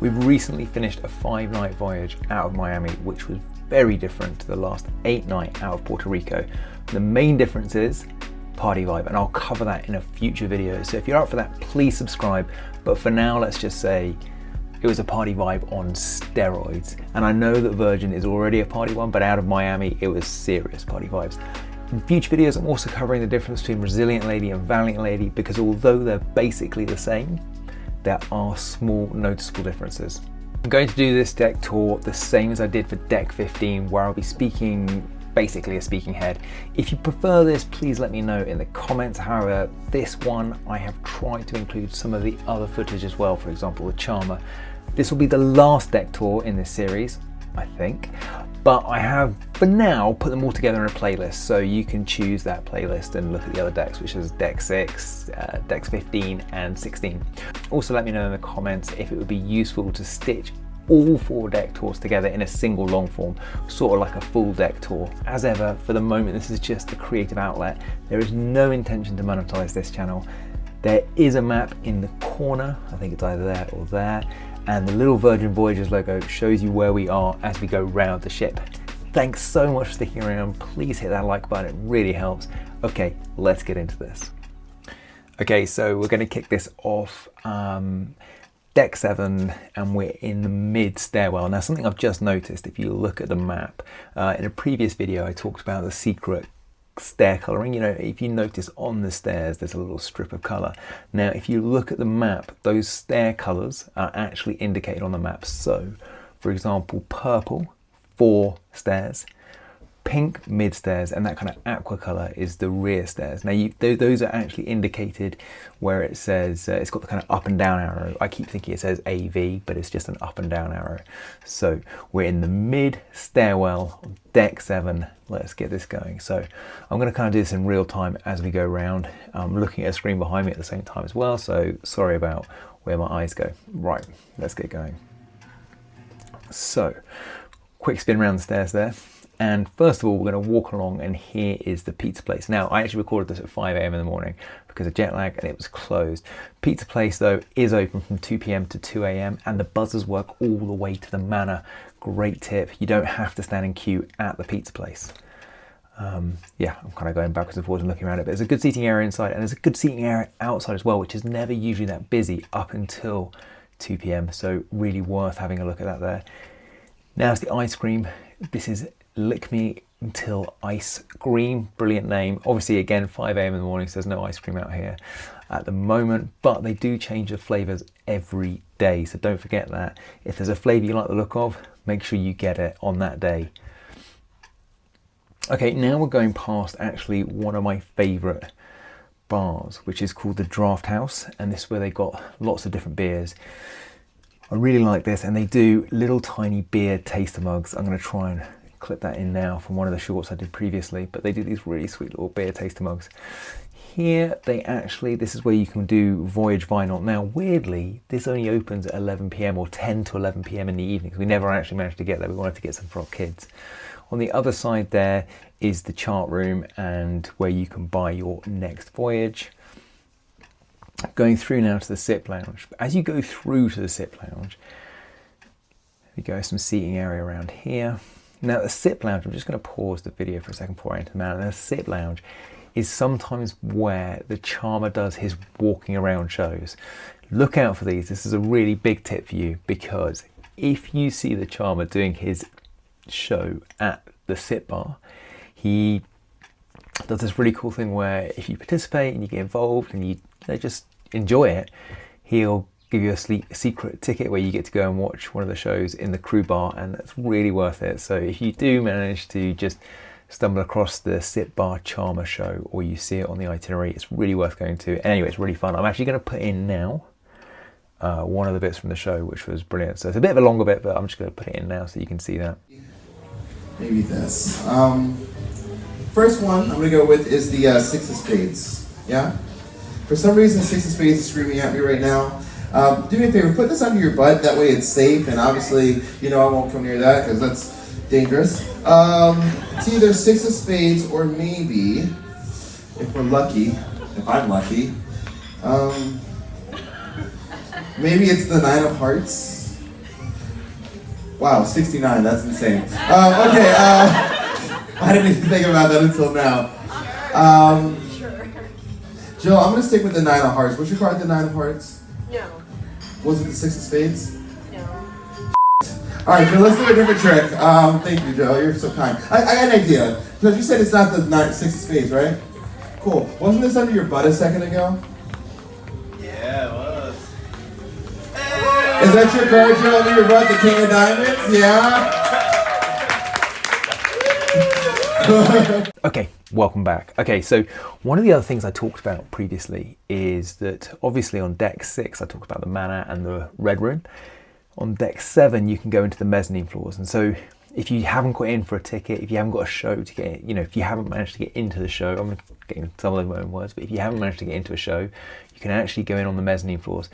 We've recently finished a 5-night voyage out of Miami, which was very different to the last 8-night out of Puerto Rico. The main difference is party vibe, and I'll cover that in a future video. So if you're up for that, please subscribe. But for now, let's just say it was a party vibe on steroids. And I know that Virgin is already a party one, but out of Miami, it was serious party vibes. In future videos, I'm also covering the difference between Resilient Lady and Valiant Lady, because although they're basically the same, there are small noticeable differences. I'm going to do this deck tour the same as I did for deck 15, where I'll be speaking basically a speaking head. If you prefer this, please let me know in the comments. However, this one, I have tried to include some of the other footage as well, for example, the Charmer. This will be the last deck tour in this series, I think, but I have, for now, put them all together in a playlist, so you can choose that playlist and look at the other decks, which is deck 6, decks 15 and 16. Also let me know in the comments if it would be useful to stitch all 4 deck tours together in a single long form, sort of like a full deck tour. As ever, for the moment, this is just a creative outlet. There is no intention to monetize this channel. There is a map in the corner, I think it's either there or there, and the little Virgin Voyages logo shows you where we are as we go round the ship. Thanks so much for sticking around. Please hit that like button, it really helps. Okay, let's get into this. Okay, so we're gonna kick this off deck 7, and we're in the mid stairwell. Now, something I've just noticed, if you look at the map, in a previous video I talked about the secret stair colouring. You know, if you notice on the stairs there's a little strip of colour. Now if you look at the map, those stair colours are actually indicated on the map. So for example, purple, 4 stairs, pink mid stairs, and that kind of aqua colour is the rear stairs. Now those are actually indicated where it says it's got the kind of up and down arrow. I keep thinking it says AV, but it's just an up and down arrow. So we're in the mid stairwell, deck 7. Let's get this going. So I'm going to kind of do this in real time as we go around. I'm looking at a screen behind me at the same time as well, so sorry about where my eyes go. Right, let's get going. So quick spin around the stairs there. And first of all, we're going to walk along, and here is the pizza place. Now, I actually recorded this at 5 AM in the morning because of jet lag, and it was closed. Pizza place, though, is open from 2 PM to 2 AM, and the buzzers work all the way to the Manor. Great tip. You don't have to stand in queue at the pizza place. Yeah, I'm kind of going backwards and forwards and looking around it, but there's a good seating area inside, and there's a good seating area outside as well, which is never usually that busy up until 2 PM, so really worth having a look at that there. Now it's the ice cream. This is Lick Me Until Ice Cream, brilliant name. Obviously, again, 5 AM in the morning, so there's no ice cream out here at the moment, but they do change the flavors every day, so don't forget that. If there's a flavor you like the look of, make sure you get it on that day. Okay, now we're going past actually one of my favorite bars, which is called the Dockhouse, and this is where they got lots of different beers. I really like this, and they do little tiny beer taster mugs. I'm going to try and clip that in now from one of the shorts I did previously, but they do these really sweet little beer taster mugs. Here they actually, this is where you can do Voyage vinyl. Now weirdly, this only opens at 11 PM or 10 to 11 PM in the evenings. We never actually managed to get there. We wanted to get some for our kids. On the other side there is the chart room, and where you can buy your next voyage. Going through now to the sip lounge. As you go through to the sip lounge, there we go, some seating area around here. Now the sip lounge, I'm just going to pause the video for a second before I enter the Manor. The sip lounge is sometimes where the Charmer does his walking around shows. Look out for these. This is a really big tip for you, because if you see the Charmer doing his show at the sip bar, he does this really cool thing where if you participate and you get involved and you just enjoy it, he'll give you a secret ticket where you get to go and watch one of the shows in the crew bar, and that's really worth it. So if you do manage to just stumble across the Sip Bar Charmer show, or you see it on the itinerary, it's really worth going to. And anyway, it's really fun. I'm actually going to put in now one of the bits from the show, which was brilliant. So it's a bit of a longer bit, but I'm just going to put it in now so you can see that. Maybe this. First one I'm going to go with is the 6 of Spades. Yeah? For some reason, 6 of Spades is screaming at me right now. Do me a favor, put this under your butt, that way it's safe, and obviously, you know, I won't come near that because that's dangerous. It's either 6 of Spades or maybe, if we're lucky, if I'm lucky, maybe it's the 9 of Hearts. Wow, 69, that's insane. Okay, I didn't even think about that until now. Jill, I'm gonna stick with the 9 of hearts. What's your card, the 9 of hearts? No. Was it the 6 of spades? No. Alright, Jill, let's do a different trick. Thank you, Jill, you're so kind. I got an idea. Because you said it's not the 6 of spades, right? Cool. Wasn't this under your butt a second ago? Yeah, it was. Is that your card, Jill, under your butt, the King of Diamonds? Yeah? Okay, welcome back. Okay, so one of the other things I talked about previously is that obviously on deck 6 I talked about the Manor and the Red Room. On deck 7 you can go into the mezzanine floors, and so if you haven't got in for a ticket, if you haven't got a show to get in, if you haven't managed to get into the show, I'm getting some of my own words, but if you haven't managed to get into a show, you can actually go in on the mezzanine floors.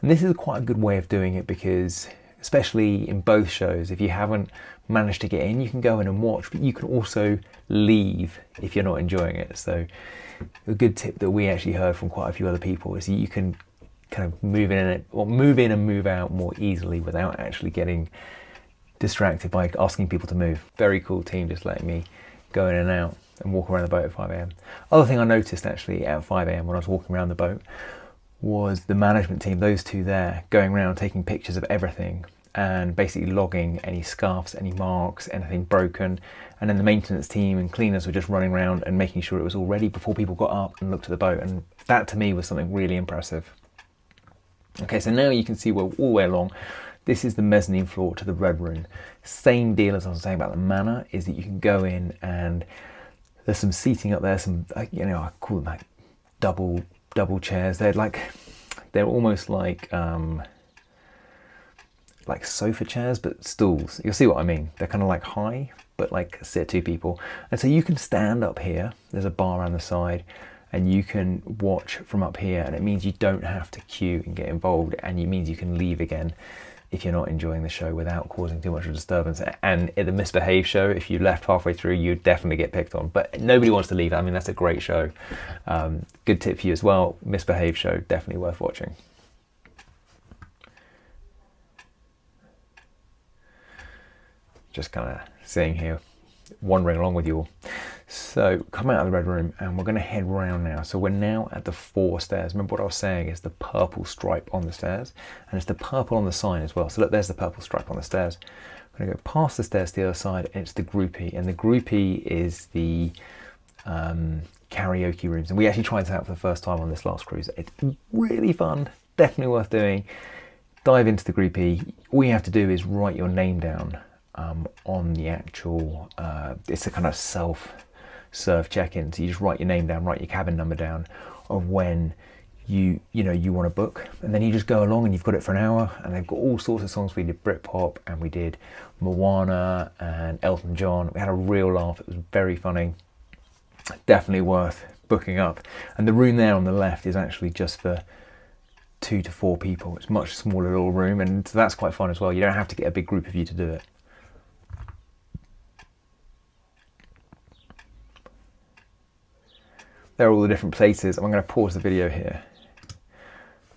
And this is quite a good way of doing it because, especially in both shows, if you haven't managed to get in, you can go in and watch, but you can also leave if you're not enjoying it. So a good tip that we actually heard from quite a few other people is you can kind of move in and move out more easily without actually getting distracted by asking people to move. Very cool team, just letting me go in and out and walk around the boat at 5 a.m. Other thing I noticed actually at 5 a.m. when I was walking around the boat was the management team, those two there, going around taking pictures of everything and basically logging any scuffs, any marks, anything broken. And then the maintenance team and cleaners were just running around and making sure it was all ready before people got up and looked at the boat. And that to me was something really impressive. Okay, so now you can see we're all the way along. This is the mezzanine floor to the Red Room. Same deal as I was saying about the Manor, is that you can go in and there's some seating up there, some, I call them like double chairs. They're almost like sofa chairs, but stools. You'll see what I mean. They're kind of like high, but like sit 2 people. And so you can stand up here. There's a bar around the side, and you can watch from up here. And it means you don't have to queue and get involved, and it means you can leave again if you're not enjoying the show without causing too much of a disturbance. And at the Misbehave show, if you left halfway through, you'd definitely get picked on. But nobody wants to leave. I mean, that's a great show. Good tip for you as well. Misbehave show, definitely worth watching. Just kind of sitting here, wandering along with you all. So come out of the Red Room and we're going to head round now. So we're now at the 4 stairs. Remember what I was saying is the purple stripe on the stairs, and it's the purple on the sign as well. So look, there's the purple stripe on the stairs. I'm going to go past the stairs to the other side, and it's the Groupie. And the Groupie is the karaoke rooms. And we actually tried this out for the first time on this last cruise. It's really fun, definitely worth doing. Dive into the Groupie. All you have to do is write your name down on the actual, it's a kind of self-serve check-in. So you just write your name down, write your cabin number down of when you want to book, and then you just go along and you've got it for an hour. And they've got all sorts of songs. We did Britpop and we did Moana and Elton John. We had a real laugh. It was very funny. Definitely worth booking up. And the room there on the left is actually just for 2 to 4 people. It's a much smaller little room, and so that's quite fun as well. You don't have to get a big group of you to do it. There are all the different places. I'm going to pause the video here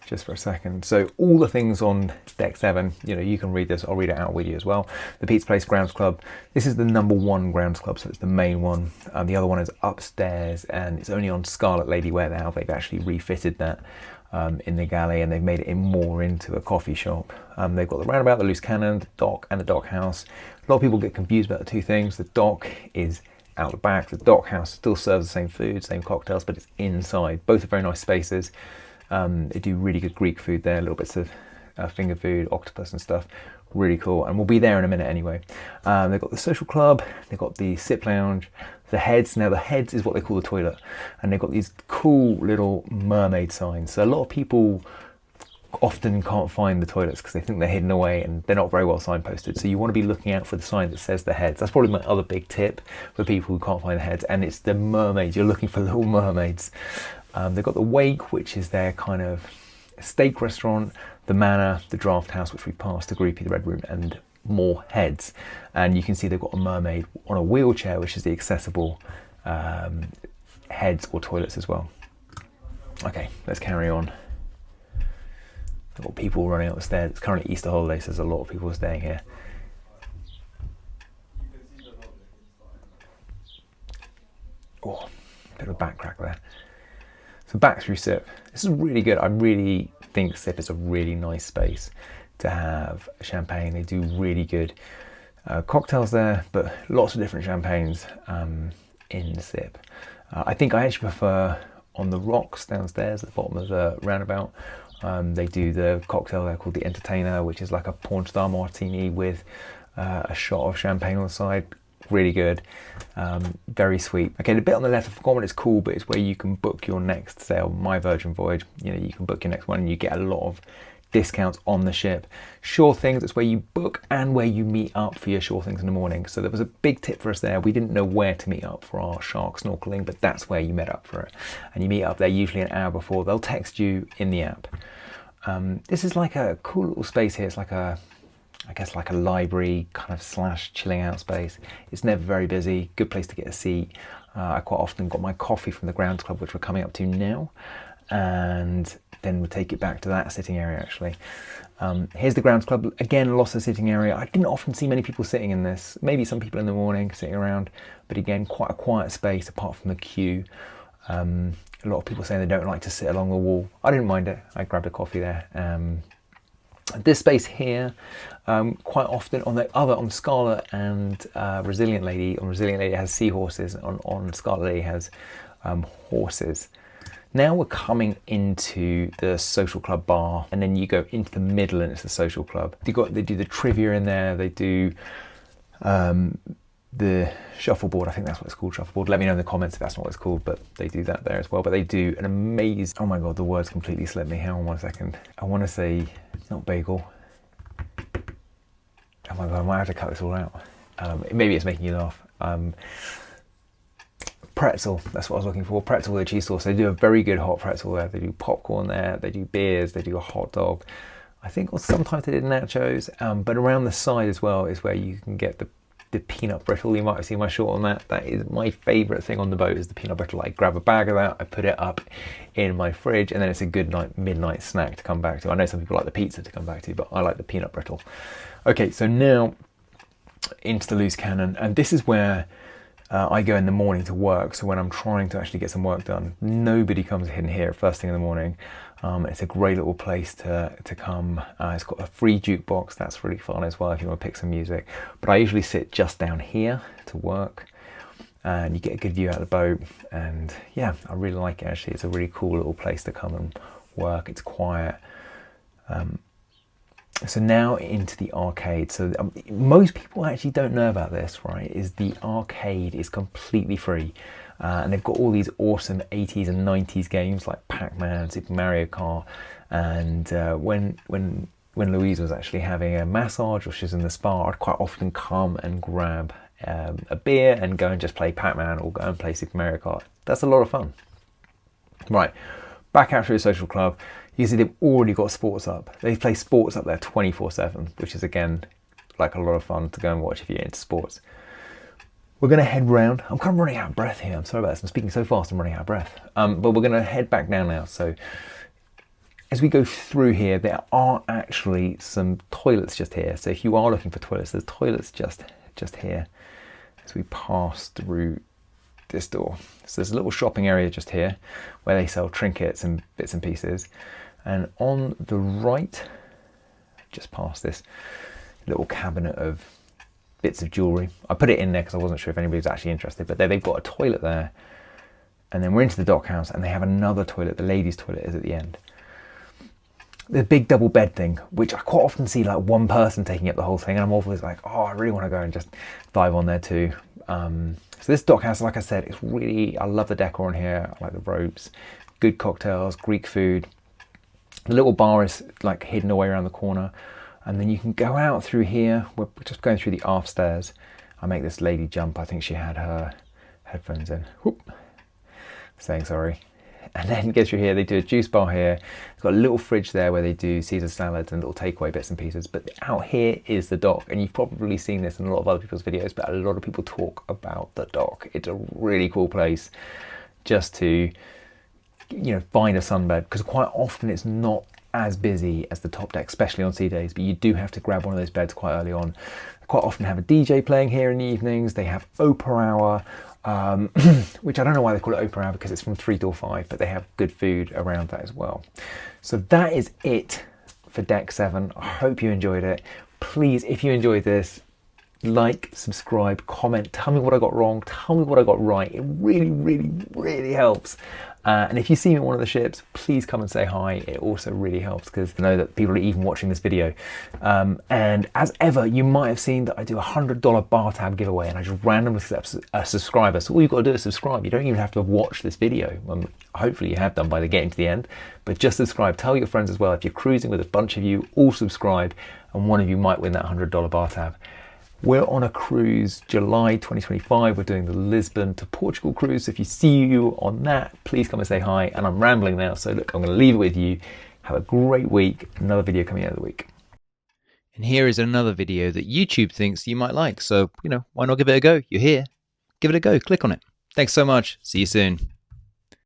just for a second. So all the things on deck 7, you can read this. I'll read it out with you as well. The Pete's Place Grounds Club. This is the #1 grounds club, so it's the main one. The other one is upstairs, and it's only on Scarlet Lady where now they've actually refitted that in the galley, and they've made it more into a coffee shop. They've got the Roundabout, the Loose Cannon, the Dock, and the Dockhouse. A lot of people get confused about the 2 things. The Dock is out the back. The Dockhouse still serves the same food, same cocktails, but it's inside. Both are very nice spaces. They do really good Greek food there, little bits of finger food, octopus and stuff. Really cool, and we'll be there in a minute anyway. They've got the social club, they've got the sip lounge, the heads. Now the heads is what they call the toilet, and they've got these cool little mermaid signs. So a lot of people often can't find the toilets because they think they're hidden away and they're not very well signposted. So you want to be looking out for the sign that says the heads. That's probably my other big tip for people who can't find the heads, and it's the mermaids. You're looking for little mermaids. They've got the Wake, which is their kind of steak restaurant, the Manor, the Draft House, which we passed, the Groupie, the Red Room, and more heads. And you can see they've got a mermaid on a wheelchair, which is the accessible heads or toilets as well. Okay, let's carry on. I've got people running up the stairs. It's currently Easter holiday, so there's a lot of people staying here. Oh, bit of a back crack there. So back through SIP. This is really good. I really think SIP is a really nice space to have champagne. They do really good cocktails there, but lots of different champagnes in SIP. I think I actually prefer on the rocks downstairs at the bottom of the roundabout. They do the cocktail there called the Entertainer, which is like a porn star martini with a shot of champagne on the side. Really good, very sweet. Okay, the bit on the left, I've forgotten what it's called, but it's where you can book your next sail. My Virgin Voyage, you know, you can book your next one and you get a lot of discounts on the ship. Sure Things, it's where you book and where you meet up for your Sure Things in the morning. So there was a big tip for us there. We didn't know where to meet up for our shark snorkeling, but that's where you met up for it. And you meet up there usually an hour before. They'll text you in the app. This is like a cool little space here. It's like a, I guess like a library kind of slash chilling out space. It's never very busy, good place to get a seat. I quite often got my coffee from the grounds club, which we're coming up to now. And then we'll take it back to that sitting area actually. Here's the grounds club. Again, lots of sitting area. I didn't often see many people sitting in this. Maybe some people in the morning sitting around, but again, quite a quiet space apart from the queue. A lot of people saying they don't like to sit along the wall. I didn't mind it. I grabbed a coffee there. This space here, quite often on Scarlet and Resilient Lady. On Resilient Lady it has seahorses. On Scarlet Lady it has horses. Now we're coming into the social club bar, and then you go into the middle and it's the social club. They do the trivia in there, they do the shuffleboard, I think that's what it's called, shuffleboard. Let me know in the comments if that's not what it's called, but they do that there as well. But they do an amazing, oh my God, the words completely slipped me. Hang on 1 second. I want to say, it's not bagel. Oh my God, I might have to cut this all out. Maybe it's making you laugh. Pretzel, that's what I was looking for. Pretzel with a cheese sauce. They do a very good hot pretzel there. They do popcorn there, they do beers, they do a hot dog. I think sometimes they did nachos, but around the side as well is where you can get the peanut brittle. You might have seen my short on that. That is my favorite thing on the boat, is the peanut brittle. I grab a bag of that, I put it up in my fridge, and then it's a good midnight snack to come back to. I know some people like the pizza to come back to, but I like the peanut brittle. Okay, so now into the loose cannon, and this is where I go in the morning to work. So when I'm trying to actually get some work done, nobody comes in here first thing in the morning. It's a great little place to come. It's got a free jukebox. That's really fun as well if you want to pick some music. But I usually sit just down here to work, and you get a good view out of the boat. And yeah, I really like it actually. It's a really cool little place to come and work. It's quiet. So now into the arcade. So most people actually don't know about this, right? Is the arcade is completely free. And they've got all these awesome 80s and 90s games like Pac-Man, Super Mario Kart. And when Louise was actually having a massage or she's in the spa, I'd quite often come and grab a beer and go and just play Pac-Man or go and play Super Mario Kart. That's a lot of fun. Right, back out through the social club. You can see they've already got sports up. They play sports up there 24/7, which is again like a lot of fun to go and watch if you're into sports. We're going to head round. I'm kind of running out of breath here. I'm sorry about this. I'm speaking so fast I'm running out of breath. But we're going to head back down now. So as we go through here, there are actually some toilets just here. So if you are looking for toilets, there's toilets just here as we pass through this door. So there's a little shopping area just here where they sell trinkets and bits and pieces. And on the right, just past this little cabinet of bits of jewellery. I put it in there because I wasn't sure if anybody was actually interested, but they've got a toilet there. And then we're into the Dockhouse and they have another toilet. The ladies' toilet is at the end. The big double bed thing, which I quite often see like one person taking up the whole thing, and I'm always like, oh, I really want to go and just dive on there too. So this Dockhouse, like I said, it's really, I love the decor in here. I like the ropes, good cocktails, Greek food. The little bar is like hidden away around the corner. And then you can go out through here. We're just going through the aft stairs. I make this lady jump. I think she had her headphones in. Whoop. Saying sorry. And then get through here. They do a juice bar here. They've got a little fridge there where they do Caesar salads and little takeaway bits and pieces. But out here is the dock. And you've probably seen this in a lot of other people's videos, but a lot of people talk about the dock. It's a really cool place just to, you know, find a sunbed, because quite often it's not as busy as the top deck, especially on sea days, but you do have to grab one of those beds quite early on. They quite often have a DJ playing here in the evenings. They have Oprah hour. which I don't know why they call it open hour, because it's from 3 till 5, but they have good food around that as well. So that is it for Deck 7. I hope you enjoyed it. Please, if you enjoyed this, like, subscribe, comment, tell me what I got wrong, tell me what I got right. It really, really, really helps. And if you see me on one of the ships, please come and say hi. It also really helps because I know that people are even watching this video. And as ever, you might have seen that I do a $100 bar tab giveaway, and I just randomly accept a subscriber. So all you've got to do is subscribe. You don't even have to watch this video. Hopefully you have done by getting to the end, but just subscribe. Tell your friends as well. If you're cruising with a bunch of you, all subscribe, and one of you might win that $100 bar tab. We're on a cruise July 2025. We're doing the Lisbon to Portugal cruise. So if you see you on that, please come and say hi. And I'm rambling now, so look, I'm going to leave it with you. Have a great week. Another video coming out of the week. And here is another video that YouTube thinks you might like. So, why not give it a go? You're here. Give it a go. Click on it. Thanks so much. See you soon.